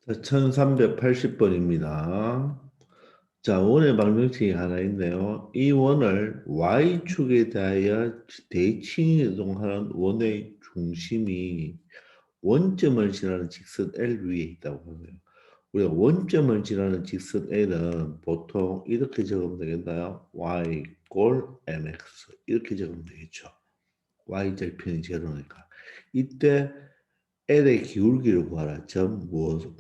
자, 1380번입니다. 자, 원의 방정식이 하나 있네요. 이 원을 y축에 대하여 대칭 이동하는 원의 중심이 원점을 지나는 직선 L 위에 있다고 하네요. 우리가 원점을 지나는 직선 L은 보통 이렇게 적으면 되겠나요? y 골 mx 이렇게 적으면 되겠죠. y절편이 제로니까. 이때 L의 기울기를 구하라.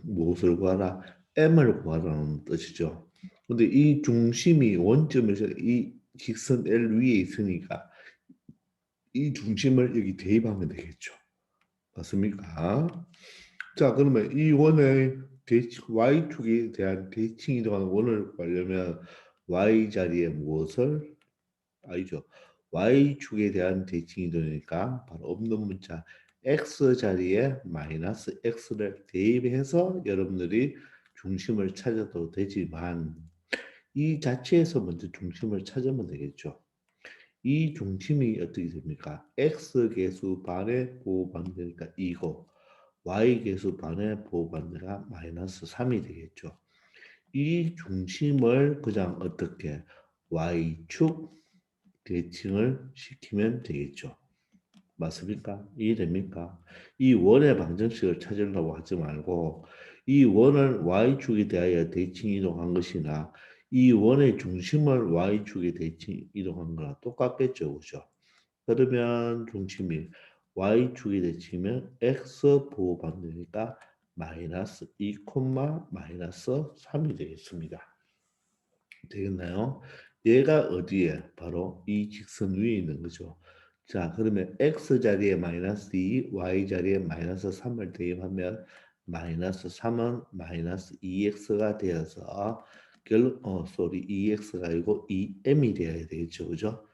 무엇을 구하라? M을 구하라는 뜻이죠. 근데 이 중심이 원점에서 이 직선 L 위에 있으니까 이 중심을 여기 대입하면 되겠죠. 맞습니까? 자, 그러면 이 원의 Y축에 대한 대칭이 들어가는 원을 구하려면 Y 자리에 무엇을? 아니죠. Y축에 대한 대칭이 되니까 바로 없는 문자 X 자리에 마이너스 X를 대입해서 여러분들이 중심을 찾아도 되지만 이 자체에서 먼저 중심을 찾으면 되겠죠. 이 중심이 어떻게 됩니까? X 계수 반의 보호반대니까 2고 Y 계수 반의 보호반대가 마이너스 3이 되겠죠. 이 중심을 그냥 어떻게 Y축 대칭을 시키면 되겠죠. 맞습니까? 이해됩니까? 이 원의 방정식을 찾으려고 하지 말고 이 원을 y축에 대하여 대칭 이동한 것이나 이 원의 중심을 y축에 대칭 이동한 거랑 똑같겠죠. 그죠? 그러면 중심이 y축에 대칭이면 x 보호반대니까 마이너스 2, 마이너스 3이 되겠습니다. 되겠나요? 얘가 어디에? 바로 이 직선 위에 있는 거죠. 자, 그러면 x 자리에 마이너스 2, y 자리에 마이너스 3을 대입하면 마이너스 3은 마이너스 2x가 되어서 2x가 아니고 2m이 되어야 되겠죠. 그죠?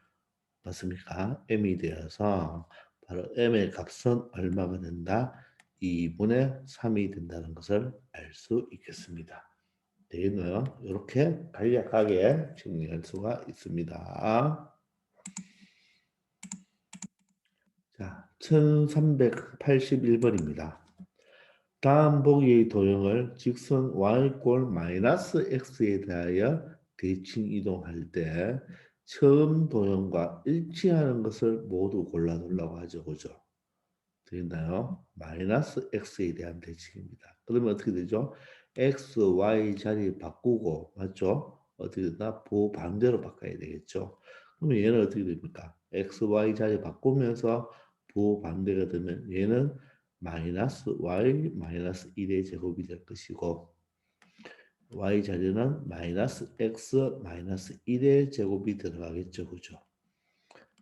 맞습니까? m이 되어서 바로 m의 값은 얼마가 된다? 2분의 3이 된다는 것을 알 수 있겠습니다. 되겠나요? 이렇게 간략하게 정리할 수가 있습니다. 자, 1381번입니다. 다음 보기의 도형을 직선 y꼴 마이너스 x에 대하여 대칭 이동할 때 처음 도형과 일치하는 것을 모두 골라놓으라고 하죠. 그죠? 되겠나요? 마이너스 x에 대한 대칭입니다. 그러면 어떻게 되죠? x, y 자리 바꾸고 맞죠? 어떻게 된다? 반대로 바꿔야 되겠죠. 그러면 얘는 어떻게 됩니까? x, y 자리 바꾸면서 반대가 되면 얘는 마이너스 y 마이너스 1의 제곱이 될 것이고 y 자리는 마이너스 x 마이너스 1의 제곱이 들어가겠죠. 그죠?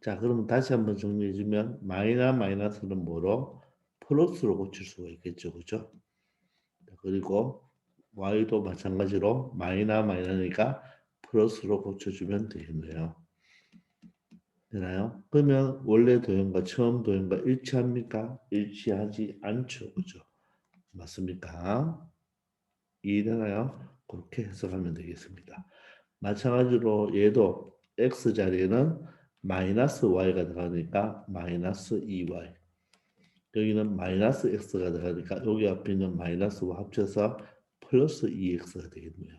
자, 그러면 다시 한번 정리해주면 마이너스는 뭐로? 플러스로 고칠 수가 있겠죠. 그죠? 그리고 y도 마찬가지로 마이너니까 플러스로 고쳐주면 되겠네요. 되나요? 그러면 원래 도형과 처음 도형과 일치합니까? 일치하지 않죠. 그죠? 맞습니까? 이해되나요? 그렇게 해석하면 되겠습니다. 마찬가지로 얘도 x 자리에는 마이너스 y가 들어가니까 마이너스 2y 여기는 마이너스 x가 들어가니까 여기 앞에 있는 마이너스와 합쳐서 플러스 2x가 되겠네요.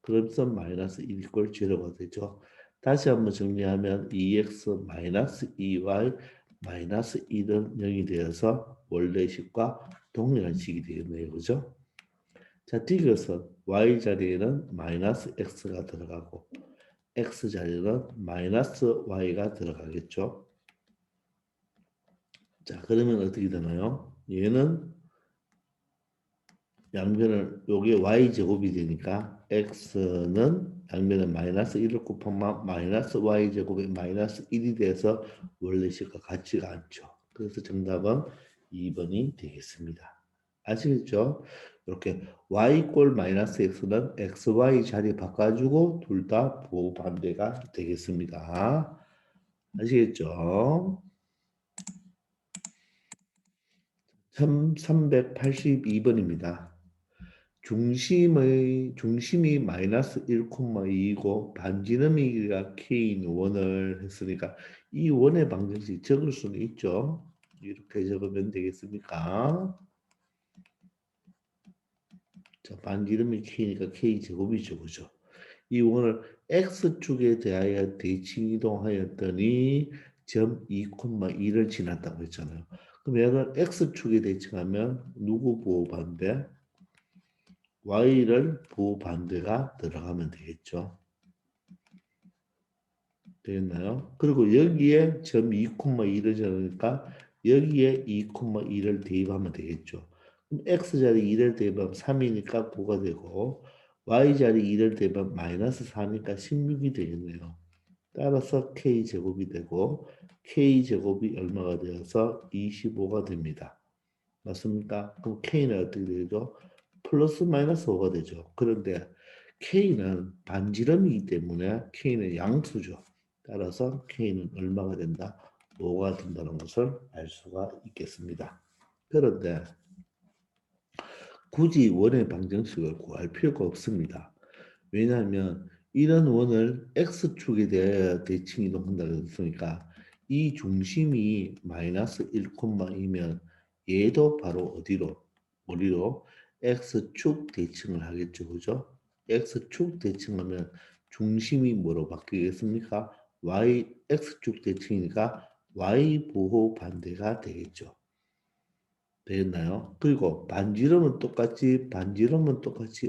그래서 마이너스 1 이꼴 제로가 되죠. 다시 한번 정리하면 2x 마이너스 2y 마이너스 1은 0이 되어서 원래 식과 동일한 식이 되겠네요. 그죠? 자, 디귿은 y 자리에는 마이너스 x가 들어가고 x 자리에는 마이너스 y가 들어가겠죠. 자, 그러면 어떻게 되나요? 얘는 양변을 요게 y제곱이 되니까 x는 양변에 마이너스 1을 곱하면 마이너스 y제곱에 마이너스 1이 돼서 원래식과 같지가 않죠. 그래서 정답은 2번이 되겠습니다. 아시겠죠? 이렇게 y꼴 마이너스 x는 xy 자리 바꿔주고 둘 다 보반대가 되겠습니다. 아시겠죠? 382번입니다. 중심이 마이너스 1,2이고 반지름의 길이가 k인 원을 했으니까 이 원의 방정식 적을 수는 있죠. 이렇게 적으면 되겠습니까? 자, 반지름이 k니까 k제곱이죠. 그죠? 이 원을 x축에 대하여 대칭 이동하였더니 점 2,2를 지났다고 했잖아요. 그럼 얘를 x축에 대칭하면 누구 보호 반대? y를 보호 반대가 들어가면 되겠죠. 되겠나요? 그리고 여기에 점 2,2를 지나니까 여기에 2,2를 대입하면 되겠죠. 그럼 x자리 2를 대입하면 3이니까 9가 되고 y자리 2를 대입하면 마이너스 4니까 16이 되겠네요. 따라서 k제곱이 되고 k제곱이 얼마가 되어서 25가 됩니다. 맞습니까? 그럼 k는 어떻게 되죠? 플러스 마이너스 5가 되죠. 그런데 k는 반지름이기 때문에 k는 양수죠. 따라서 k는 얼마가 된다? 5가 된다는 것을 알 수가 있겠습니다. 그런데 굳이 원의 방정식을 구할 필요가 없습니다. 왜냐하면 이런 원을 x축에 대해 대칭 이동한다고 했으니까 이 중심이 마이너스 1,2면 얘도 바로 어디로 x축 대칭을 하겠죠. 그죠? x축 대칭하면 중심이 뭐로 바뀌겠습니까? x축 대칭이니까 y 보호 반대가 되겠죠. 되겠나요? 그리고 반지름은 똑같이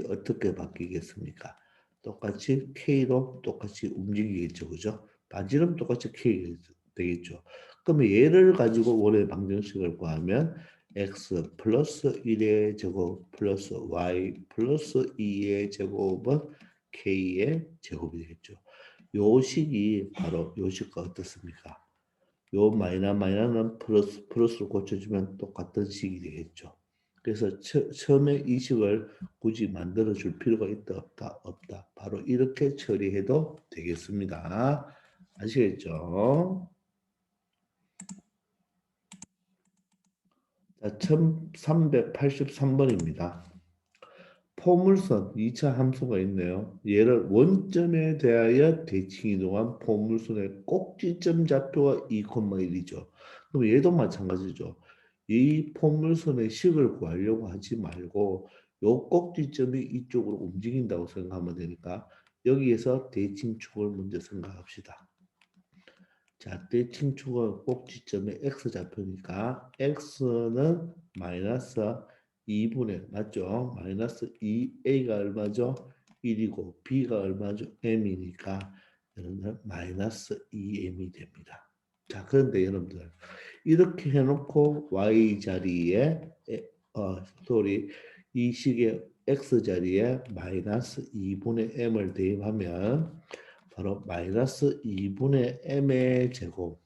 어떻게 바뀌겠습니까? 똑같이 K로 똑같이 움직이겠죠. 그죠? 반지름 똑같이 K 되겠죠. 그러면 얘를 가지고 원의 방정식을 구하면 x 플러스 1의 제곱 플러스 y 플러스 2의 제곱은 K의 제곱이 되겠죠. 요 식이 바로 요 식과 어떻습니까? 요 마이너는 플러스로 고쳐주면 똑같은 식이 되겠죠. 그래서 처음에 이 식을 굳이 만들어 줄 필요가 있다 없다 없다. 바로 이렇게 처리해도 되겠습니다. 아시겠죠? 자, 1383번입니다. 포물선 2차 함수가 있네요. 얘를 원점에 대하여 대칭 이동한 포물선의 꼭지점 좌표가 2,1이죠. 그럼 얘도 마찬가지죠. 이 포물선의 식을 구하려고 하지 말고 요 꼭지점이 이쪽으로 움직인다고 생각하면 되니까 여기에서 대칭축을 먼저 생각합시다. 자, 대칭축은 꼭지점의 x좌표니까 x는 마이너스 2분의 맞죠? 마이너스 2a가 얼마죠? 1이고 b가 얼마죠? m이니까 여러분들 마이너스 2m이 됩니다. 자, 그런데 여러분들 이렇게 해놓고 y 자리에 이 식의 x 자리에 마이너스 2분의 m을 대입하면 바로 마이너스 2분의 m의 제곱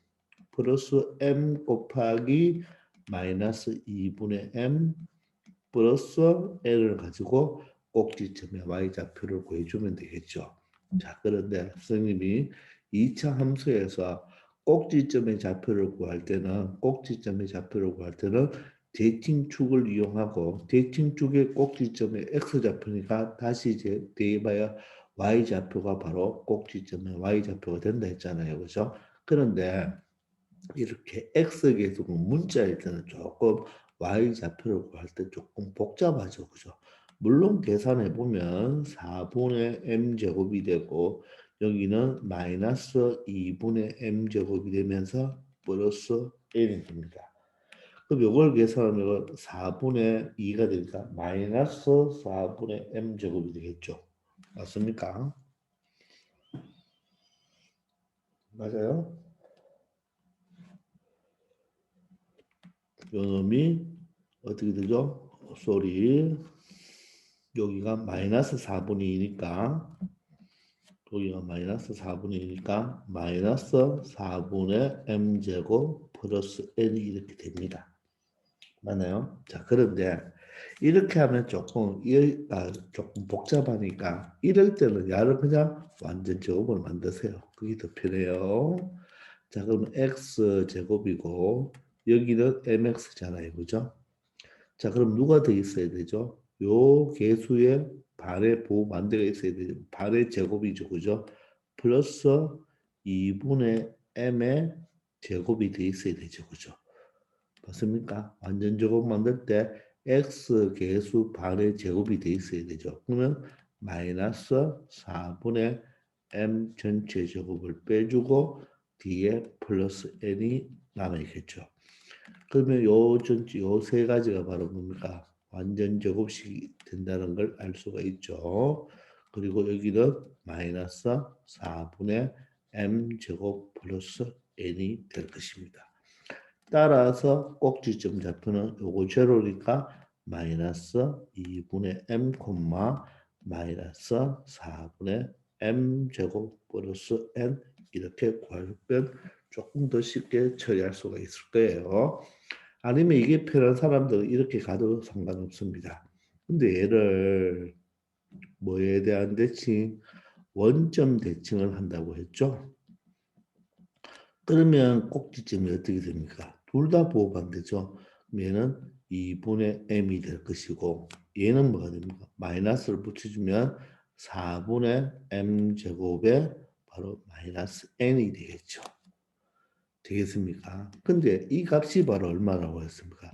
플러스 m 곱하기 마이너스 2분의 m 플러스 l을 가지고 꼭지점의 y좌표를 구해주면 되겠죠. 자, 그런데 선생님이 2차 함수에서 꼭지점의 좌표를 구할 때는 대칭축을 이용하고 대칭축의 꼭지점의 x좌표니까 다시 이제 대입하여 y좌표가 바로 꼭지점의 y좌표가 된다 했잖아요. 그죠? 그런데 이렇게 x계속 문자일 때는 조금 y좌표를 구할 때 조금 복잡하죠. 그죠? 물론 계산해 보면 4분의 m제곱이 되고 여기는 마이너스 2분의 m제곱이 되면서 플러스 n이 됩니다. 그럼 이걸 계산하면 4분의 2가 되니까 마이너스 4분의 m제곱이 되겠죠. 맞습니까? 맞아요? 요놈이 어떻게 되죠? 여기가 마이너스 4분의 2니까 여기가 마이너스 4분의 2니까 마이너스 4분의 m제곱 플러스 n이 이렇게 됩니다. 맞나요? 자, 그런데 이렇게 하면 조금 복잡하니까 이럴 때는 야를 그냥 완전 제곱을 만드세요. 그게 더 편해요. 자, 그럼 x제곱이고 여기는 mx잖아요. 그죠? 자, 그럼 누가 더 있어야 되죠? 요 개수의 반의 보호 반대가 있어야 되죠. 반의 제곱이죠. 그죠? 플러스 2분의 m의 제곱이 돼 있어야 되죠. 그죠? 맞습니까? 완전 제곱 만들 때 x 개수 반의 제곱이 돼 있어야 되죠. 그러면 마이너스 4분의 m 전체 제곱을 빼주고 뒤에 플러스 n이 남아있겠죠. 그러면 요 세 가지가 바로 뭡니까? 완전 제곱식이 된다는 걸 알 수가 있죠. 그리고 여기는 마이너스 4분의 m 제곱 플러스 n이 될 것입니다. 따라서 꼭지점 좌표는 요거 제로니까 마이너스 2분의 m 콤마 마이너스 4분의 m 제곱 플러스 n 이렇게 구하면 조금 더 쉽게 처리할 수가 있을 거예요. 아니면 이게 편한 사람들은 이렇게 가도 상관없습니다. 근데 얘를 뭐에 대한 대칭? 원점 대칭을 한다고 했죠. 그러면 꼭지점이 어떻게 됩니까? 둘 다 부호반대죠. 얘는 2분의 m이 될 것이고 얘는 뭐가 됩니까? 마이너스를 붙여주면 4분의 m 제곱에 바로 마이너스 n이 되겠죠. 되겠습니까? 근데 이 값이 바로 얼마라고 했습니까?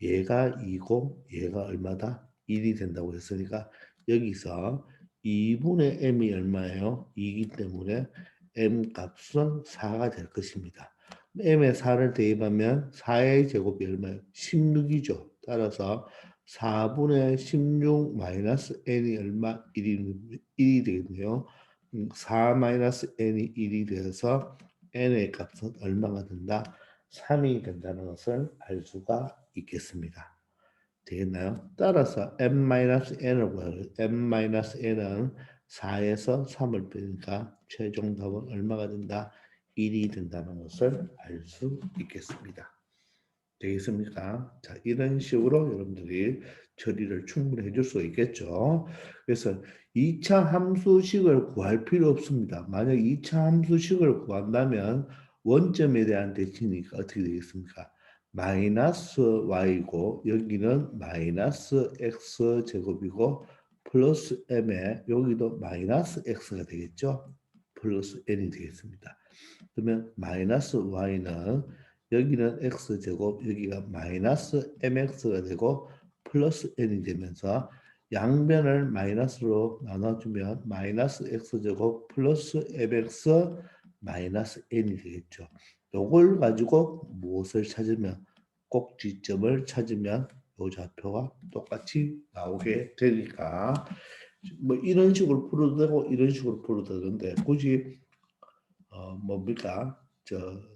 얘가 2고 얘가 얼마다? 1이 된다고 했으니까 여기서 2분의 m이 얼마예요? 2이기 때문에 m 값은 4가 될 것입니다. m에 4를 대입하면 4의 제곱이 얼마예요? 16이죠. 따라서 4분의 16 마이너스 n이 얼마? 1이 되겠네요. 4 마이너스 n이 1이 되어서 n의 값은 얼마가 된다? 3이 된다는 것을 알 수가 있겠습니다. 되겠나요? 따라서 m-n을 구하래요. m-n은 4에서 3을 빼니까 최종 답은 얼마가 된다? 1이 된다는 것을 알 수 있겠습니다. 되겠습니까? 자, 이런 식으로 여러분들이 처리를 충분히 해줄 수 있겠죠. 그래서 2차 함수식을 구할 필요 없습니다. 만약 2차 함수식을 구한다면 원점에 대한 대칭이니까 어떻게 되겠습니까? 마이너스 y고 여기는 마이너스 x 제곱이고 플러스 m에 여기도 마이너스 x가 되겠죠. 플러스 n이 되겠습니다. 그러면 마이너스 y는 여기는 x제곱 여기가 마이너스 mx가 되고 플러스 n이 되면서 양변을 마이너스로 나눠주면 마이너스 x제곱 플러스 mx 마이너스 n이 되겠죠. 요걸 가지고 무엇을 찾으면 꼭지점을 찾으면 요 좌표가 똑같이 나오게 되니까 뭐 이런 식으로 풀어도 되고 이런 식으로 풀어도 되는데 굳이 뭡니까?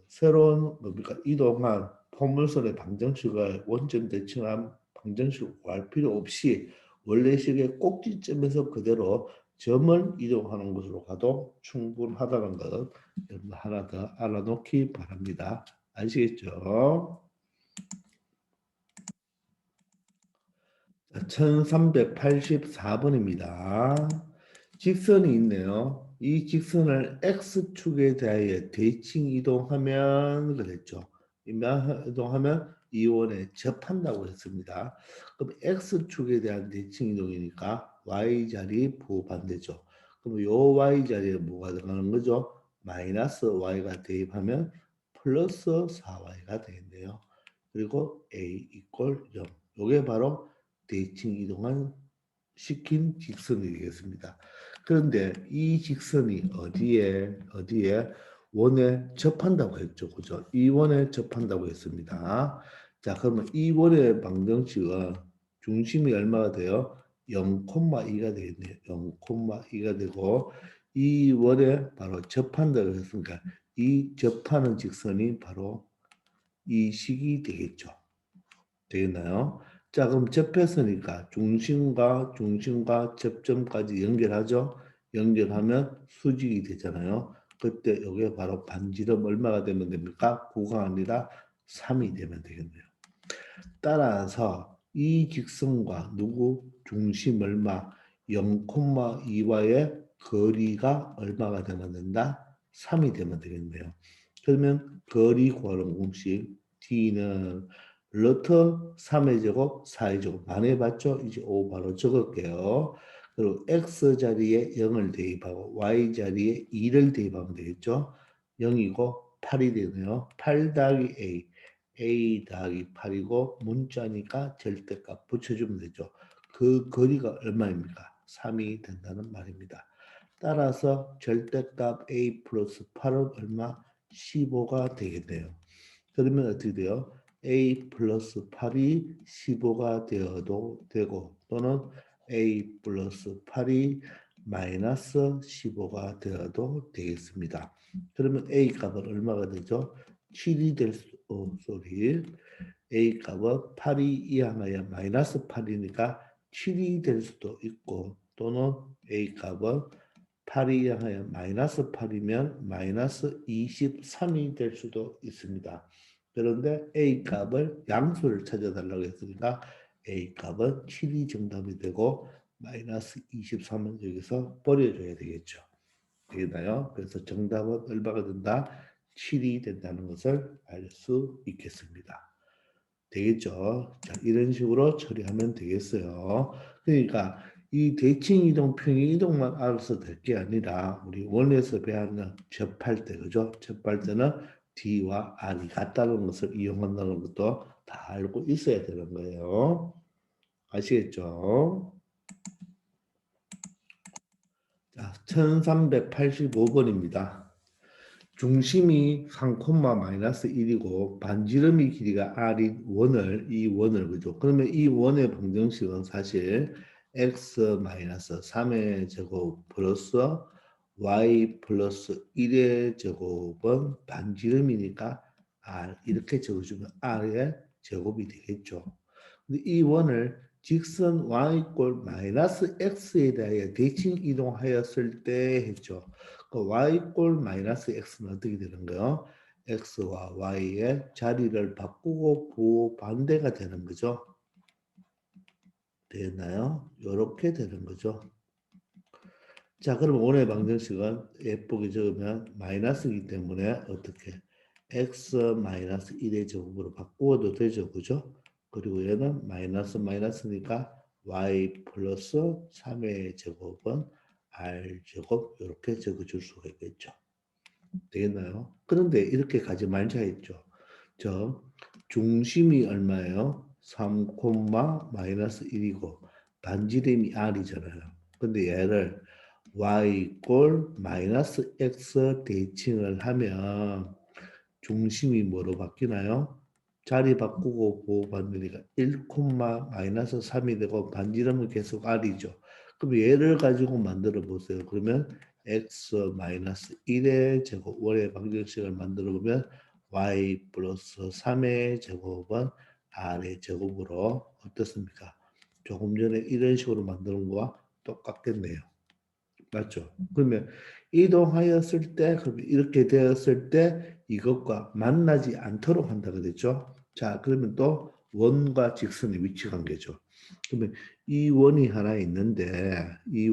새로운 뭡니까? 이동한 포물선의 방정식을 원점 대칭한 방정식을 구할 필요 없이 원래식의 꼭지점에서 그대로 점을 이동하는 것으로 가도 충분하다는 것 여러분 하나 더 알아놓기 바랍니다. 아시겠죠? 1384번입니다. 직선이 있네요. 이 직선을 X축에 대하여 대칭 이동하면 그랬죠. 이동하면 이원에 접한다고 했습니다. 그럼 X축에 대한 대칭 이동이니까 Y자리 부호반대죠. 그럼 요 Y자리에 뭐가 들어가는 거죠? 마이너스 Y가 대입하면 플러스 4Y가 되겠네요. 그리고 A 이퀄 0. 요게 바로 대칭 이동한 시킨 직선이 되겠습니다. 그런데 이 직선이 어디에 원에 접한다고 했죠. 그죠? 이 원에 접한다고 했습니다. 자, 그러면 이 원의 방정식은 중심이 얼마가 돼요? 0,2가 되겠네요. 0,2가 되고 이 원에 바로 접한다고 했으니까 이 접하는 직선이 바로 이 식이 되겠죠. 되겠나요? 자, 그럼 접했으니까 중심과 접점까지 연결하죠. 연결하면 수직이 되잖아요. 그때 이게 바로 반지름 얼마가 되면 됩니까? 9가 아니라 3이 되면 되겠네요. 따라서 이 직선과 누구 중심 얼마 0,2와의 거리가 얼마가 되면 된다? 3이 되면 되겠네요. 그러면 거리 구하는 공식 D는 루트 3의 제곱 4의 제곱 많이 해봤죠? 이제 5 바로 적을게요. 그리고 X자리에 0을 대입하고 Y자리에 2를 대입하면 되겠죠? 0이고 8이 되네요. 8 더하기 A a 더하기 8이고 문자니까 절대값 붙여주면 되죠. 그 거리가 얼마입니까? 3이 된다는 말입니다. 따라서 절대값 a 플러스 8은 얼마? 15가 되겠네요. 그러면 어떻게 돼요? a 플러스 8이 15가 되어도 되고 또는 a 플러스 8이 마이너스 15가 되어도 되겠습니다. 그러면 a 값은 얼마가 되죠? 7이 될 수, sorry. a 값은 8이 이항하여 마이너스 8이니까 7이 될 수도 있고 또는 a 값은 8이 이항하여 마이너스 8이면 마이너스 23이 될 수도 있습니다. 그런데 a 값을 양수를 찾아달라고 했으니까 a 값은 7이 정답이 되고 마이너스 23은 여기서 버려줘야 되겠죠. 되겠나요? 그래서 정답은 얼마가 된다? 7이 된다는 것을 알 수 있겠습니다. 되겠죠? 자, 이런 식으로 처리하면 되겠어요. 그러니까 이 대칭 이동, 평행 이동만 알아서 될 게 아니라 우리 원에서 배우는 접할 때, 그죠? 접할 때는 D와 R이 같다는 것을 이용한다는 것도 다 알고 있어야 되는 거예요. 아시겠죠? 자, 1385번입니다. 중심이 3, 마이너스 1이고 반지름이 길이가 r인 원을 이 원을 그죠? 그러면 이 원의 방정식은 사실 x 마이너스 3의 제곱 플러스 y 플러스 1의 제곱은 반지름이니까 r 이렇게 적어주면 r의 제곱이 되겠죠. 근데 이 원을 직선 y 꼴 마이너스 x에 대하여 대칭 이동하였을 때 했죠. 그 y꼴 마이너스 x는 어떻게 되는 거요? x와 y의 자리를 바꾸고 반대가 되는 거죠. 되나요? 이렇게 되는 거죠. 자, 그럼 오늘 방정식은 예쁘게 적으면 마이너스이기 때문에 어떻게 x 마이너스 1의 제곱으로 바꾸어도 되죠, 그죠? 그리고 얘는 마이너스 마이너스니까 y 플러스 3의 제곱은 r 제곱 이렇게 적어줄 수가 있겠죠. 되겠나요? 그런데 이렇게 가지 말자 했죠. 저 중심이 얼마예요? 3, 마이너스 1이고 반지름이 r이잖아요. 근데 얘를 y 꼴 마이너스 x 대칭을 하면 중심이 뭐로 바뀌나요? 자리 바꾸고 보호받으니까 1, 마이너스 3이 되고 반지름은 계속 r이죠. 그럼 얘를 가지고 만들어 보세요. 그러면 x 마이너스 1의 제곱 원의 방정식을 만들어 보면 y 플러스 3의 제곱은 r의 제곱으로 어떻습니까? 조금 전에 이런 식으로 만드는 거와 똑같겠네요. 맞죠? 그러면 이동하였을 때, 그럼 이렇게 되었을 때 이것과 만나지 않도록 한다 그랬죠? 자, 그러면 또 원과 직선의 위치 관계죠. 그러면 이 원이 하나 있는데, 이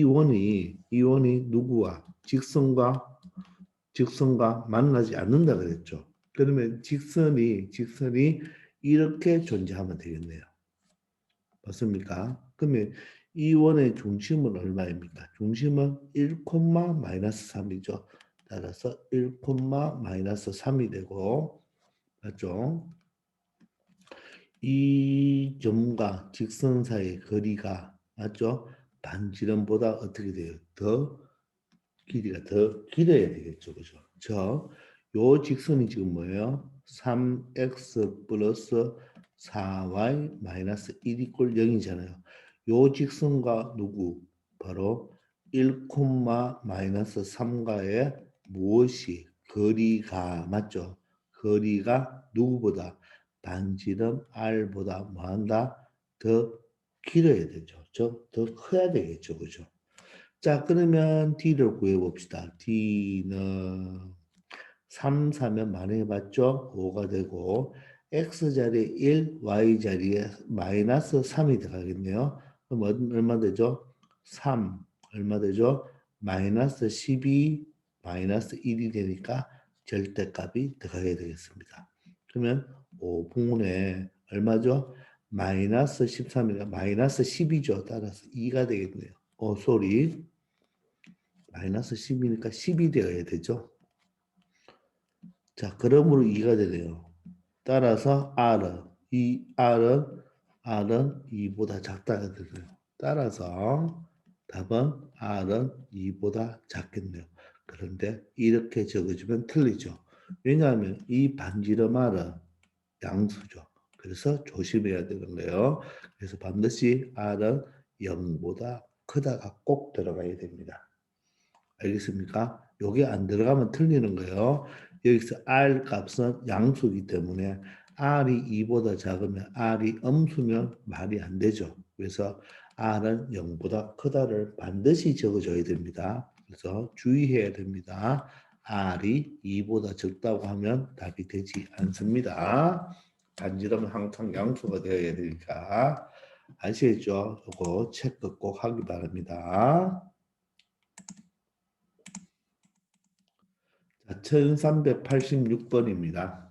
원이 누구와 직선과 만나지 않는다 그랬죠. 그러면 직선이 이렇게 존재하면 되겠네요. 맞습니까? 그러면 이 원의 중심은 얼마입니까? 중심은 1, 마이너스 3이죠. 따라서 1, 마이너스 3이 되고 맞죠? 이 점과 직선 사이의 거리가 맞죠? 반지름보다 어떻게 돼요? 길이가 더 길어야 되겠죠. 그죠? 요 직선이 지금 뭐예요? 3x 플러스 4y 마이너스 1 이꼴 0이잖아요. 요 직선과 누구? 바로 1, 마이너스 3과의 무엇이 거리가 맞죠? 거리가 누구보다 반지름 r보다 뭐한다? 더 길어야 되죠. 더 커야 되겠죠. 그죠? 자, 그러면 D를 구해봅시다. D는 3, 4면 만회해봤죠? 5가 되고 X자리에 1, Y자리에 마이너스 3이 들어가겠네요. 그럼 얼마 되죠? 3, 얼마 되죠? 마이너스 12, 마이너스 1이 되니까 절대값이 들어가야 되겠습니다. 그러면 5분의 얼마죠? 마이너스 13이니까 마이너스 10이죠. 따라서 2가 되겠네요. 소리. 마이너스 10이니까 10이 되어야 되죠. 자, 그러므로 2가 되네요. 따라서 R은 2보다 작다가 되네요. 따라서 답은 R은 2보다 작겠네요. 그런데 이렇게 적어주면 틀리죠. 왜냐하면 이 반지름 R은 양수죠. 그래서 조심해야 되는 거예요. 그래서 반드시 R은 0보다 크다가 꼭 들어가야 됩니다. 알겠습니까? 요게 안 들어가면 틀리는 거예요. 여기서 R 값은 양수이기 때문에 R이 2보다 작으면 R이 음수면 말이 안 되죠. 그래서 R은 0보다 크다를 반드시 적어줘야 됩니다. 그래서 주의해야 됩니다. R이 2보다 적다고 하면 답이 되지 않습니다. 반지름은 항상 양수가 되어야 되니까 아시겠죠? 요거 체크 꼭 하기 바랍니다. 자, 1386번입니다.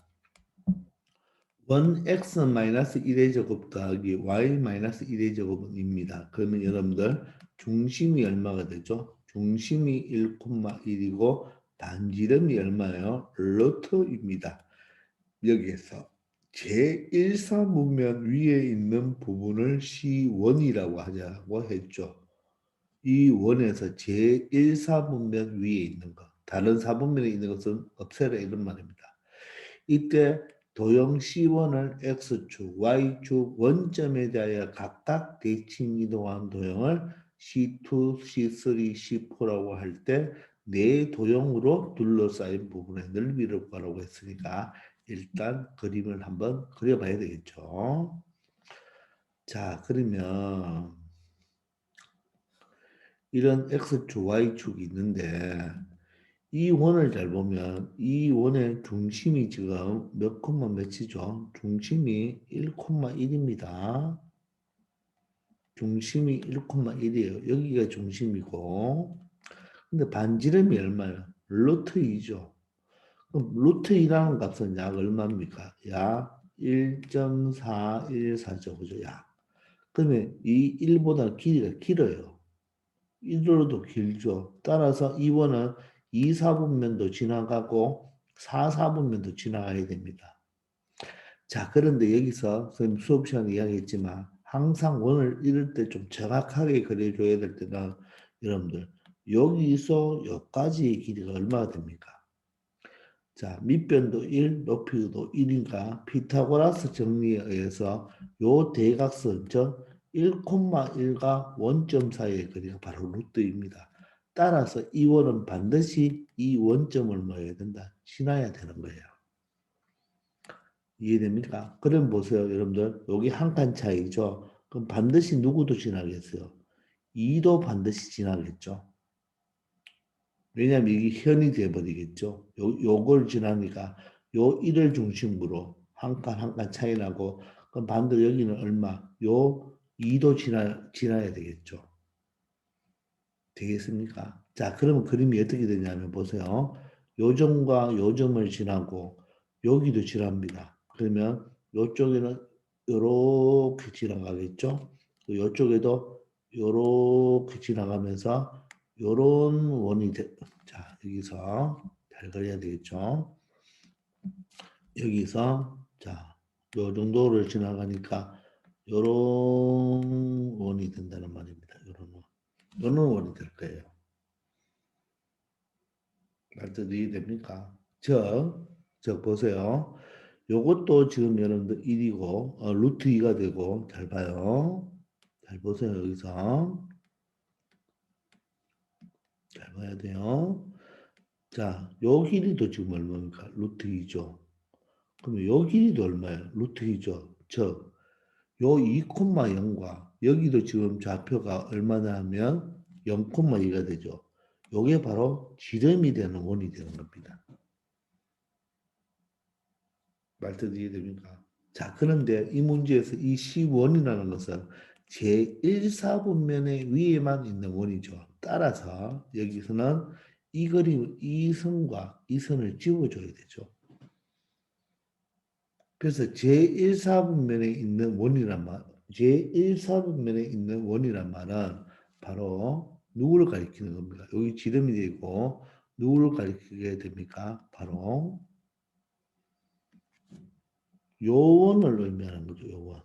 원 x-1의 제곱 더하기 y-1의 제곱입니다. 그러면 여러분들 중심이 얼마가 되죠? 중심이 1,1이고 반지름이 얼마예요? 루트입니다. 여기에서 제1사분면 위에 있는 부분을 C1이라고 하자고 했죠. 이 원에서 제1사분면 위에 있는 것, 다른 사분면에 있는 것은 없애라 이런 말입니다. 이때 도형 C1을 X축, Y축 원점에 대하여 각각 대칭 이동한 도형을 C2, C3, C4라고 할 때 네 도형으로 둘러싸인 부분의 넓이를 구하라고 했으니까 일단 그림을 한번 그려봐야 되겠죠. 자, 그러면 이런 X축, Y축이 있는데 이 원을 잘 보면 이 원의 중심이 지금 몇 콤마 몇이죠? 중심이 1,1입니다. 중심이 1,1이에요. 여기가 중심이고 근데 반지름이 얼마예요? 루트 2죠. 그럼 루트 2라는 값은 약 얼마입니까? 약 1.414죠. 그죠? 약. 그러면 이 1보다 길이가 길어요. 1로도 길죠. 따라서 2번은 2, 4분면도 지나가고 4, 4분면도 지나가야 됩니다. 자, 그런데 여기서 선생님 수업 시간에 이야기했지만 항상 원을 이럴 때 좀 정확하게 그려줘야 될 때는 여러분들 여기서 여기까지의 길이가 얼마가 됩니까? 자, 밑변도 1, 높이도 1인가 피타고라스 정리에 의해서 요 대각선 즉 1,1과 원점 사이의 거리가 바로 루트입니다. 따라서 이 원은 반드시 이 원점을 뭐 해야 된다? 지나야 되는 거예요. 이해됩니까? 그럼 보세요, 여러분들. 여기 한 칸 차이죠. 그럼 반드시 누구도 지나겠어요? 2도 반드시 지나겠죠. 왜냐하면 이게 현이 돼버리겠죠. 요걸 지나니까 요 1을 중심으로 한 칸 한 칸 차이 나고 그럼 반대로 여기는 얼마? 요 2도 지나야 되겠죠. 되겠습니까? 자, 그러면 그림이 어떻게 되냐면 보세요. 요점과 요점을 지나고 여기도 지납니다. 그러면 요쪽에는 요렇게 지나가겠죠. 요쪽에도 요렇게 지나가면서 요런 원이 자, 여기서 잘 그려야 되겠죠. 여기서 자, 요 정도를 지나가니까 요런 원이 된다는 말입니다. 요런 원. 요런 원이 될 거예요. 말뜻 이해됩니까? 저 보세요. 요것도 지금 여러분들 1이고 루트 2가 되고 잘 봐요. 잘 보세요. 여기서 잘 봐야 돼요. 자, 요 길이도 지금 얼마입니까? 루트 2죠. 그러면 요 길이도 얼마예요? 루트 2죠. 즉, 요 2,0과 여기도 지금 좌표가 얼마나 하면 0,2가 되죠. 요게 바로 지름이 되는 원이 되는 겁니다. 말뜻 이해됩니까? 자, 그런데 이 문제에서 이 C1이라는 것은 제1사분면의 위에만 있는 원이죠. 따라서 여기서는 이 그림, 이 선과 이 선을 지워줘야 되죠. 그래서 제1사분면에 있는 원이란 말, 제1사분면에 있는 원이란 말은 바로 누구를 가리키는 겁니까? 여기 지름이 되고 누구를 가리키게 됩니까? 바로 요원을 의미하는 거죠. 요원.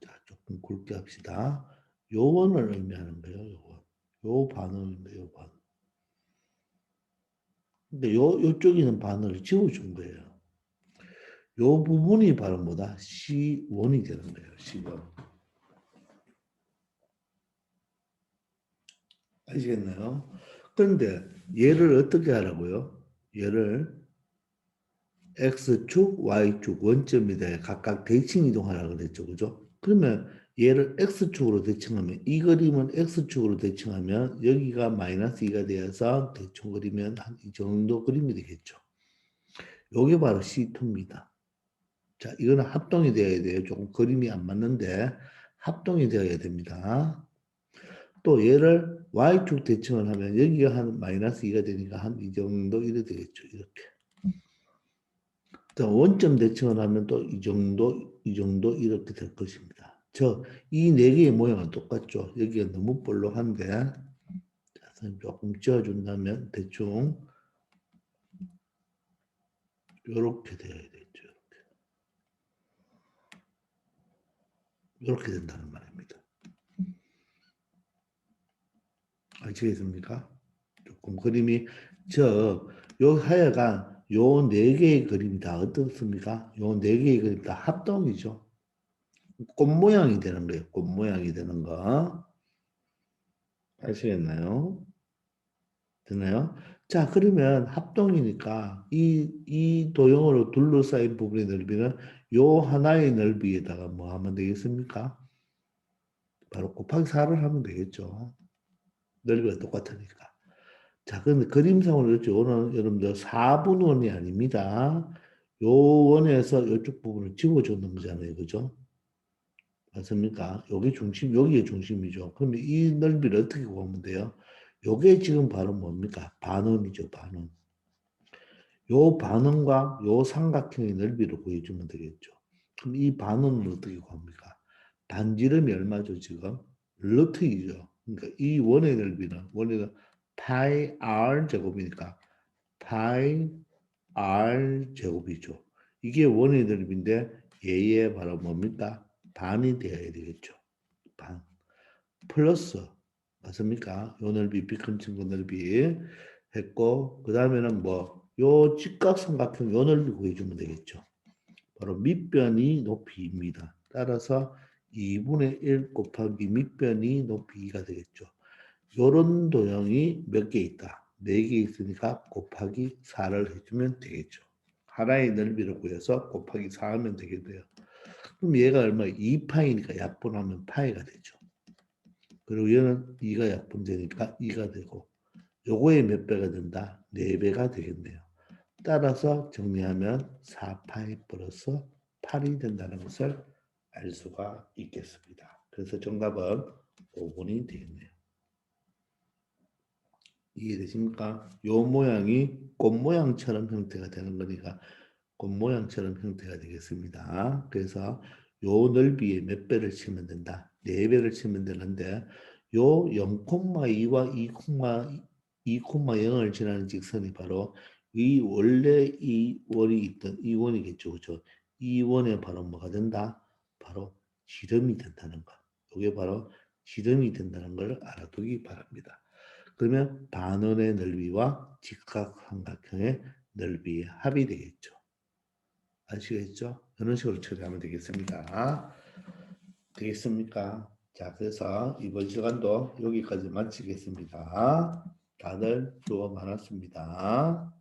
자, 조금 굵게 합시다. 요원을 의미하는 거예요. 요원. 요 반원인데 요 반. 근데 요쪽에 있는 반원을 지워준 거예요. 요 부분이 바로 뭐다? C1이 되는 거예요. C1. 아시겠나요? 그런데 얘를 어떻게 하라고요? 얘를 X축, Y축 원점에 대해 각각 대칭 이동하라고 그랬죠. 그죠? 그러면 얘를 X축으로 대칭하면 이 그림은 X축으로 대칭하면 여기가 마이너스 2가 되어서 대충 그리면 한 이 정도 그림이 되겠죠. 요게 바로 C2입니다. 자, 이거는 합동이 되어야 돼요. 조금 그림이 안 맞는데 합동이 되어야 됩니다. 또 얘를 Y축 대칭을 하면 여기가 한 마이너스 2가 되니까 한 이 정도 이래 되겠죠. 이렇게. 자, 원점 대칭을 하면 또 이 정도 이렇게 될 것입니다. 이 네 개의 모양은 똑같죠. 여기가 너무 볼록한데, 자, 선생님 조금 지어준다면 대충 이렇게 되어야 되죠. 이렇게 된다는 말입니다. 아시겠습니까? 조금 그림이 요 하여간 요 네 개의 그림이 다 어떻습니까? 요 네 개의 그림 다 합동이죠. 꽃 모양이 되는 거예요. 꽃 모양이 되는 거. 아시겠나요? 되나요? 자, 그러면 합동이니까 이 도형으로 둘러싸인 부분의 넓이는 요 하나의 넓이에다가 뭐 하면 되겠습니까? 바로 곱하기 4를 하면 되겠죠. 넓이가 똑같으니까. 자, 근데 그림상으로 그렇죠. 오늘 여러분들 4분원이 아닙니다. 요 원에서 이쪽 부분을 지워주는 거잖아요. 그죠? 맞습니까? 여기 중심, 여기에 중심이죠. 그러면 이 넓이를 어떻게 구하면 돼요? 요게 지금 바로 뭡니까? 반원이죠, 반원. 요 반원과 요 삼각형의 넓이를 구해주면 되겠죠. 그럼 이 반원을 어떻게 구합니까? 반지름이 얼마죠, 지금? 루트이죠. 그러니까 이 원의 넓이는, 원의 파이 r 제곱이니까 파이 r 제곱이죠. 이게 원의 넓이인데 얘의 바로 뭡니까? 반이 되어야 되겠죠. 반. 플러스 맞습니까? 요 넓이 B큰 친구 넓이 했고 그 다음에는 뭐 요 직각삼각형 요 넓이 구해주면 되겠죠. 바로 밑변이 높이입니다. 따라서 2분의 1 곱하기 밑변이 높이 2가 되겠죠. 요런 도형이 몇 개 있다. 4개 있으니까 곱하기 4를 해주면 되겠죠. 하나의 넓이를 구해서 곱하기 4 하면 되겠네요. 그럼 얘가 얼마? 2파이니까 약분하면 파이가 되죠. 그리고 얘는 2가 약분되니까 2가 되고 요거의 몇 배가 된다? 4배가 되겠네요. 따라서 정리하면 4파이 플러스 8이 된다는 것을 알 수가 있겠습니다. 그래서 정답은 5번이 되겠네요. 이해되십니까? 요 모양이 꽃 모양처럼 형태가 되는 거니까 꽃 모양처럼 형태가 되겠습니다. 그래서 요 넓이에 몇 배를 치면 된다? 4배를 치면 되는데 요 0,2와 2,0을 지나는 직선이 바로 이 원래 이 원이 있던 이 원이겠죠. 그죠? 이 원에 바로 뭐가 된다? 바로 지름이 된다는 거. 이게 바로 지름이 된다는 걸 알아두기 바랍니다. 그러면 반원의 넓이와 직각삼각형의 넓이의 합이 되겠죠. 아시겠죠? 이런 식으로 처리하면 되겠습니다. 되겠습니까? 자, 그래서 이번 시간도 여기까지 마치겠습니다. 다들 수고 많았습니다.